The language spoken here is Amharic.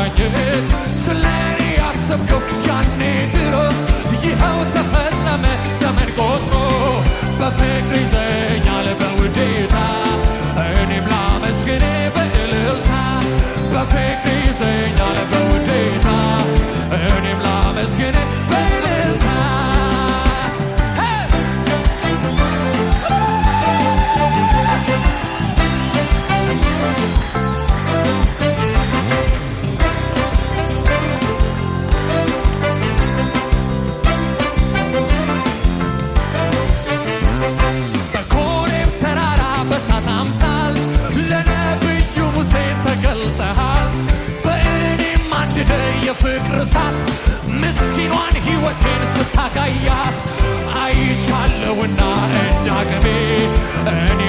ጠራኝ ስለኔ ያሰብከው ያኔ ድሮ ይኸው ተፈጸመ ዘመን ቆጥሮ በፍቅር ይዘኛል በውዴታ እኔም ላመስግን በእልልታ በፍቅር ይዘኛል በውዴታ እኔም ላመስግን በእልልታ የፍቅር እሳት ምስኪኗን ሕይወቴን ስታጋያት አይቻለሁና እንዳቅሜ እኔ